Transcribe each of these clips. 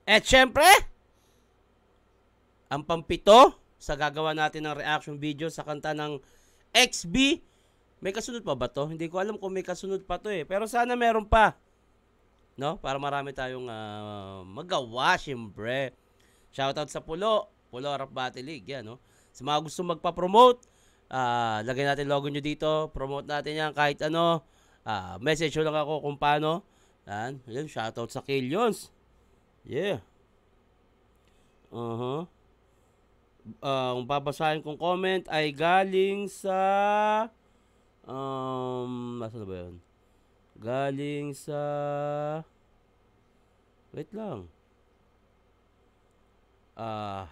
At syempre, ang pampito sa gagawa natin ng reaction video sa kanta ng XB. May kasunod pa ba to? Hindi ko alam kung may kasunod pa to eh. Pero sana meron pa. No? Para marami tayong magawa, syempre. Shoutout sa Pulo Rap Battle League. Yan, no? Sa mga gusto magpa-promote, lagay natin logo nyo dito. Promote natin yan kahit ano. Message lang ako kung paano. Yan, shoutout sa Killions. Yeah. Ang babasahin kong comment ay galing sa nasa na ba yun? Galing sa wait lang.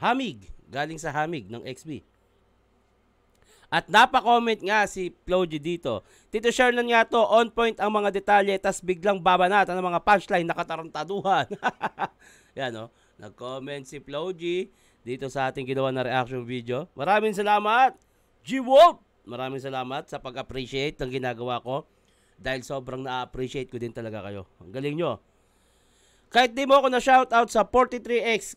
Hamig. Galing sa Hamig ng XB. At napa-comment nga si Floji dito. Tito Shernan nga to, on point ang mga detalye, tas biglang babanatan ng mga punchline na katarantaduhan. Yan, no? Nag-comment si Floji dito sa ating ginawa na reaction video. Maraming salamat, G-Wolf! Maraming salamat sa pag-appreciate ng ginagawa ko. Dahil sobrang na-appreciate ko din talaga kayo. Ang galing nyo. Kahit di mo ako na-shoutout sa 43X,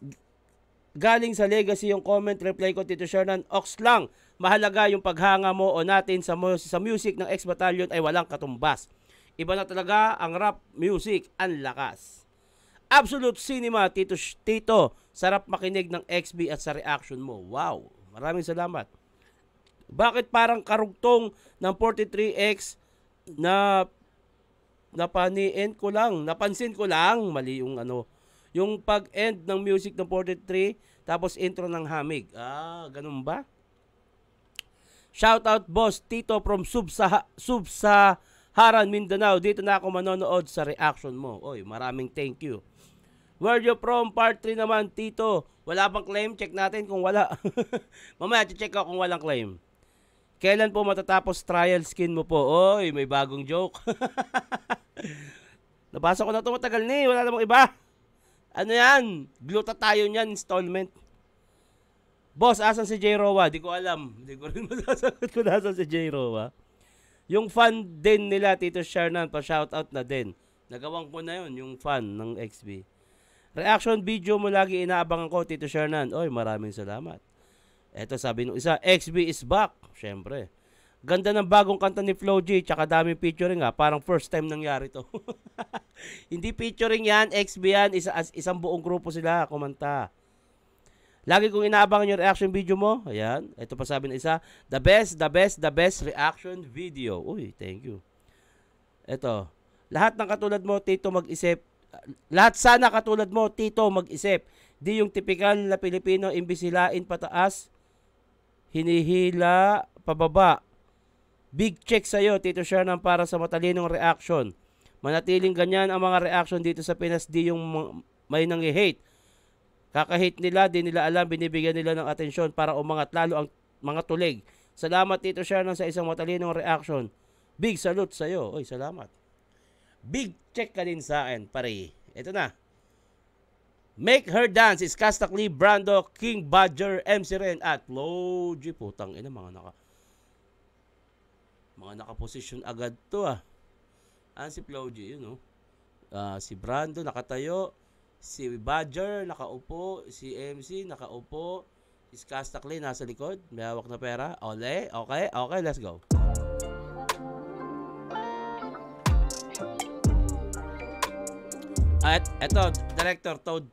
galing sa Legacy yung comment, reply ko, Tito Shernan, ox lang. Mahalaga yung paghanga mo o natin sa music ng X Battalion ay walang katumbas. Iba na talaga ang rap music, ang lakas. Absolute Cinema, Tito, sarap makinig ng XB at sa reaction mo. Wow, maraming salamat. Bakit parang karugtong ng 43X na napansin ko lang, mali yung yung pag-end ng music ng 43, tapos intro ng Hamig. Ganun ba? Shoutout boss Tito from Sub-Saharan Mindanao. Dito na ako manonood sa reaction mo. Oy, maraming thank you. Where you from? Part 3 naman, Tito. Wala bang claim? Check natin kung wala. Mamaya, check ako kung walang claim. Kailan po matatapos trial skin mo po? Oy, may bagong joke. Nabasa ko na ito, matagal na eh. Wala namang iba. Ano yan? Glutathione yan, installment. Boss, asan si J. Rowa? Di ko alam. Di ko rin masasagot kung asan si J. Rowa. Yung fan din nila, Tito Shernan, pa-shoutout na din. Nagawang ko na yun, yung fan ng XB. Reaction video mo lagi inaabangan ko, Tito Shernan. Oy, maraming salamat. Eto sabi nung isa, XB is back. Syempre. Ganda ng bagong kanta ni Flo G, tsaka daming featuring ha. Parang first time nangyari to. Hindi featuring yan, XB yan. Isang buong grupo sila kumanta. Lagi kong inaabangan yung reaction video mo. Ayan. Ito pa sabi ng isa, the best reaction video. Uy, thank you. Ito. Lahat ng katulad mo, Tito, mag-isip. Lahat sana katulad mo, Tito, mag-isip. Di yung typical na Pilipino, imbis hilain pataas, hinihila pababa. Big check sa'yo, Tito Shernan, para sa matalinong reaction. Manatiling ganyan ang mga reaction dito sa Pinas, di yung may nang-hate. Kakahate nila, di nila alam, binibigyan nila ng atensyon para umangat lalo ang mga tulig. Salamat, Tito Shernan, sa isang matalinong reaction. Big salute sa'yo. Oy, salamat. Big check ka din sa akin, pare. Ito na. Make Her Dance is Kastakli, Brando, King Badger, MC Ren, at Flo G. Putang ina, mga nakaposisyon agad to si Flo G, yun si Brando nakatayo, si Badger nakaupo, si MC nakaupo, si Kastakli nasa likod, may hawak na pera. Okay, let's go. At eto, Director Toad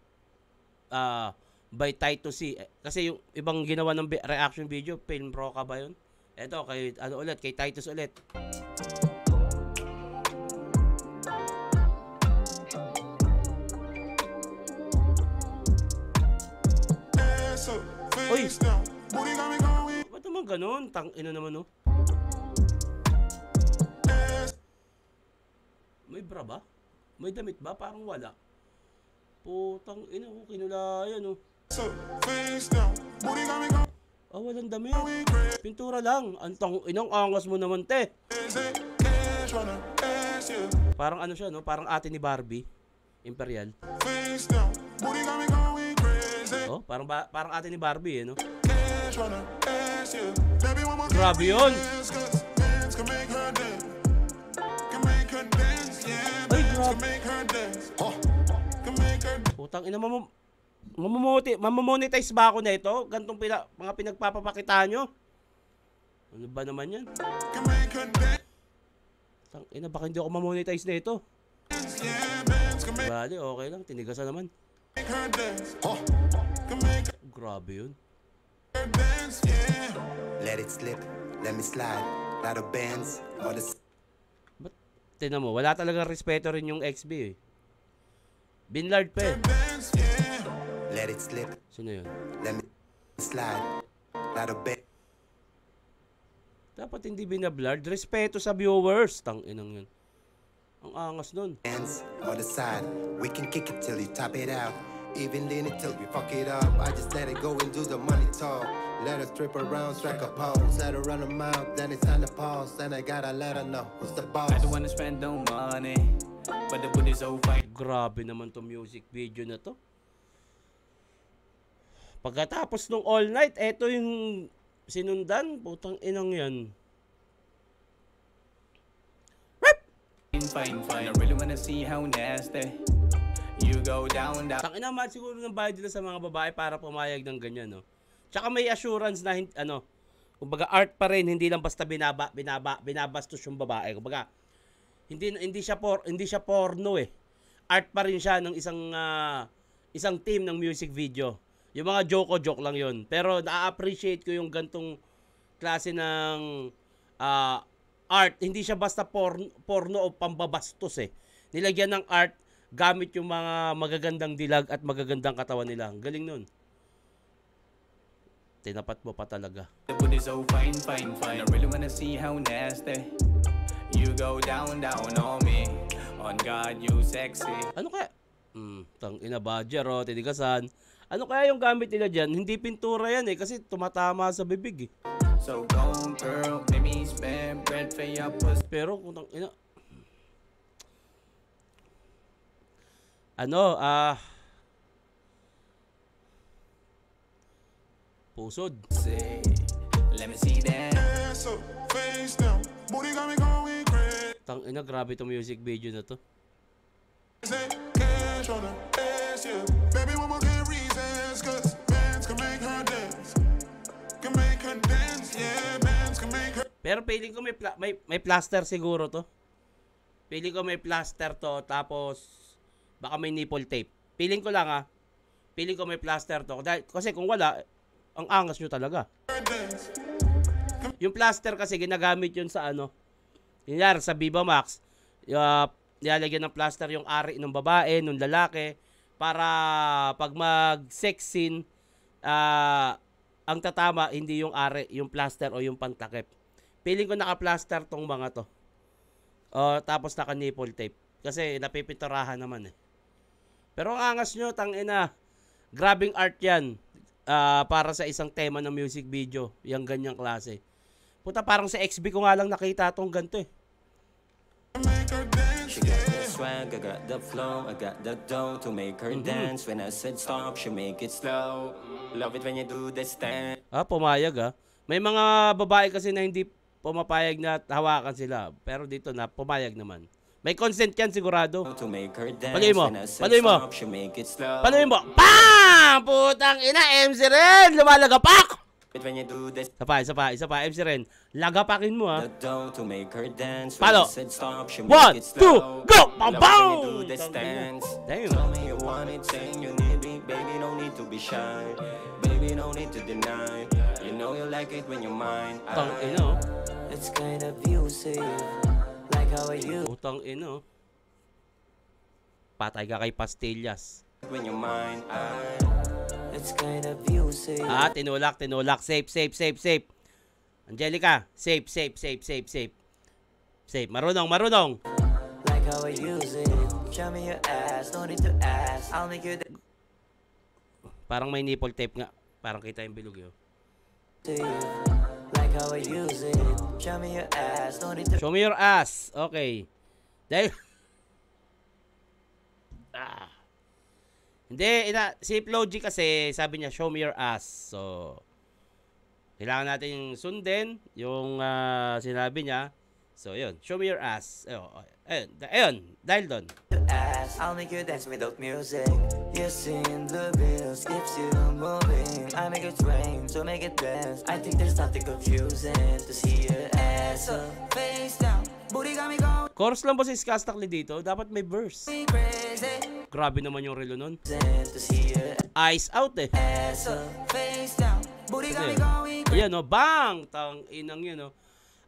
by Taito C. Kasi yung ibang ginawa ng reaction video, Film Pro ka ba yun? Eto, kay kay Titus ulit. Uy! Ba't naman ganun? Tang-ina naman May bra ba? May damit ba? Parang wala. Putang ina ko, kinulayan walang damit. Pintura lang. Antang inang angas mo naman, te. Parang ano siya, Parang ate ni Barbie. Imperial. Parang ate ni Barbie, Grabe yun. Ay, grabe. Putang ina mo, mamamonetize ba ako na ito? Gantong mga pinagpapakita nyo? Ano ba naman yan? Tang ina, baka hindi ako mamonetize na ito. Bali, okay lang. Tinigasan naman. Grabe yun. Let it slip, let me slide. Lot of bands, all the... Ba't, tinan mo, wala talagang respeto rin yung XB eh. Binlard pa eh. Let it slip, Sino yun? let me slide. Lot of bands. Dapat hindi binablard. Respeto sa viewers. Tang inang yun. Ang angas nun. Hands on the side, we can kick it till you top it out. Even lean it till we fuck it up. I just let it go and do the money talk. Let her strip around, strike a pose. Let her run her mouth, then it's time to pause. Then I gotta let her know who's the boss. I don't wanna spend no money, but the booty's so fine. Grabe naman to music video na to. Pagkatapos nung all night, eto yung sinundan. Putang inang yan. Fine, fine. I really wanna see how nasty you go down, down. Tangina naman siguro ng bayad nila sa mga babae para pumayag ng ganyan, no? Tsaka may assurance na, kumbaga art pa rin, hindi lang basta binabastos yung babae. Kumbaga, hindi siya porno eh. Art pa rin siya ng isang team ng music video. Yung mga joke lang yun. Pero na-appreciate ko yung gantong klase ng art. Hindi siya basta porno o pambabastos eh. Nilagyan ng art gamit yung mga magagandang dilag at magagandang katawan nila. Galing nun. Tinapat mo pa talaga. The booty's so fine, fine, fine. I really wanna see how nasty you go down, down on me. On God, you sexy. Ano kaya? Tang ina badger o, tinigasan. Ano kaya yung gamit nila dyan? Hindi pintura yan eh, kasi tumatama sa bibig eh. So go girl, let me spend bread for your pussy. Pero kung tang ina... pusod. Let me see that. Tang ina, grabe itong music video na to. Pero feeling ko may plaster siguro to. Feeling ko may plaster to, tapos baka may nipple tape. Feeling ko lang Feeling ko may plaster to. Kasi kung wala, ang angas nyo talaga. Yung plaster kasi ginagamit yun sa sa Viva Max. Nilalagyan ng plaster yung ari ng babae, ng lalaki, para pag mag-sex scene, ang tatama hindi yung ari, yung plaster o yung pantakip. Feeling ko naka-plaster tong mga to. Tapos naka-nipple tape. Kasi napipinturahan naman eh. Pero ang angas nyo, tangina. Grabing art yan. Para sa isang tema ng music video. Yung ganyang klase. Puta, parang sa XB ko nga lang nakita tong ganito eh. She got the swag, I got the flow, I got the dough to make her dance. When I said stop, she make it slow. Love it when you do the stand. Pumayag May mga babae kasi na hindi pumapayag na hawakan sila. Pero dito na, pumayag naman. May consent yan sigurado. To make her dance. Paloy mo. When I said Paloy mo. stop, she make it slow. Paloy mo. Bam! Putang ina, MC Ren! Lumalagapak! When you do this, Isa pa, MC Ren. Lagapakin mo the dough to make her dance. When Palo. I said stop, she 1, make it 2, slow. go! Love it Bam! when you do the stance. Damn. Tell me you want it, saying you need me, baby, no need to be shy. Baby, no need to deny. You know you like it when you're mine. Putang ina. It's kind of abusive, like how I use Putang ina. Patay ka kay Pastillas. when you're mine. It's kind of abusive. Tinulak. Safe. Angelica, safe. Safe. Marunong. Like how I use it. Show me your ass, no need to ask. I'll make you Parang may nipple tape nga. Parang kita yung bilog yun. like how I use it. Show me your ass, no need to Show me your ass. Okay. Dahil... Hindi, si Floji kasi sabi niya, show me your ass. So, kailangan natin sundin yung sinabi niya. So, yun. Show me your ass. Ayun. Dahil doon. Ass, I'll make you dance without music. You seen the bills, keeps you moving. I make it rain, so make it dance. I think there's nothing confusing to see your ass up, face down. Booty got me going Chorus lang ba si Skastakli dito? Dapat may verse. crazy. Grabe naman yung relo nun. To see your Eyes out eh. ass up, face down. Booty got me going Ayan o, bang! Tang inang yun o.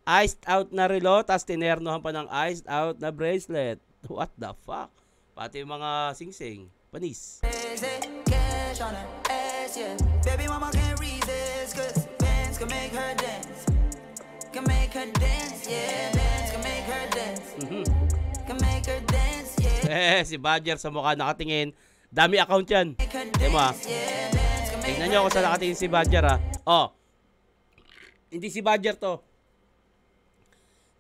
Iced out na relo, tas tinernohan pa ng iced out na bracelet. What the fuck? Pati yung mga sing-sing. Panis. crazy. Cash on her ass, yeah. Baby mama can't resist, cause bands can make her dance. Can make her dance, yeah. Bands can make her dance. Can make her dance, yeah. Si Badger sa mukha nakatingin. Dami account yan. Make her Tingnan mo ah. dance, yeah. Bands can make Tingnan nyo kung saan nakatingin si Badger ah. Oh. Hindi si Badger to.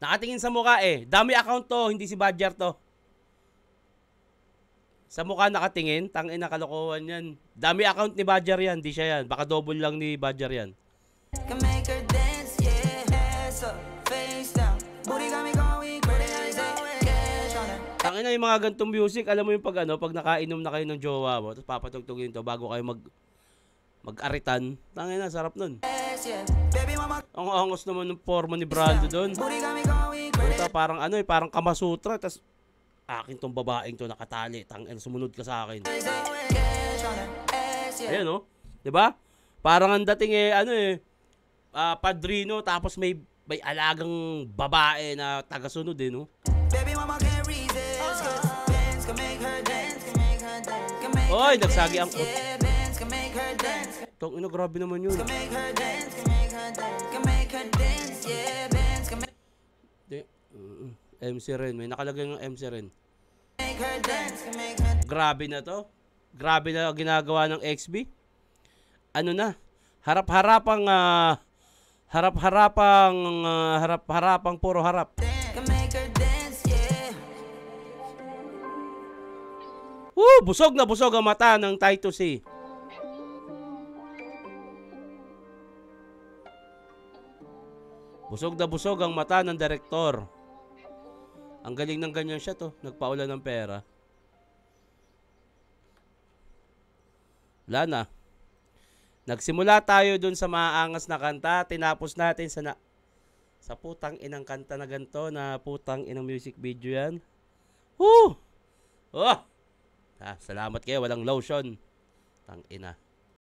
Nakatingin sa mukha eh. Dami account to, hindi si Badger to. Sa mukha nakatingin, tangin na kalokohan yan. Dami account ni Badger yan, di siya yan. Baka double lang ni Badger yan. Can make her dance, yeah. Ass up, face down. Booty got me going crazy. Cash on her. Tangin na yung mga gantong music, alam mo yung pag nakainom na kayo ng jowa mo, tapos papatugtugin to bago kayo mag-aritan. Tangin na, sarap nun. Ass, yeah. Baby mama, Ang angos naman ng forma ni Brando doon. booty got me going crazy. Puta, parang parang Kamasutra, tas akin tong babaeng to nakatali, tangin, sumunod ka sa akin. Cash on her ass, yeah. Ayan, oh. 'Di ba? Parang ang dating padrino, tapos may alagang babae na tagasunod no? Baby mama can't resist, cause bands can make her dance, can make her dance, can make Oy, her nagsagi dance, ang yeah, bands can make her dance, tong grabe naman yun. can make her dance, can make her dance, can make her dance, yeah, bands can MC Ren, may nakalagay ng MC Ren. make her dance, can make her Grabe na to. Grabe na ginagawa ng XB. Ano na? Harap-harapang puro harap. can make her dance, yeah. Busog na busog ang mata ng Taito C. Busog na busog ang mata ng direktor. Ang galing ng ganyan siya to. Nagpaulan ng pera. Wala na. Nagsimula tayo dun sa maangas na kanta. Tinapos natin sa putang inang kanta na ganito, na putang inang music video yan. Woo! Oh! Salamat kayo. Walang lotion. Tang ina.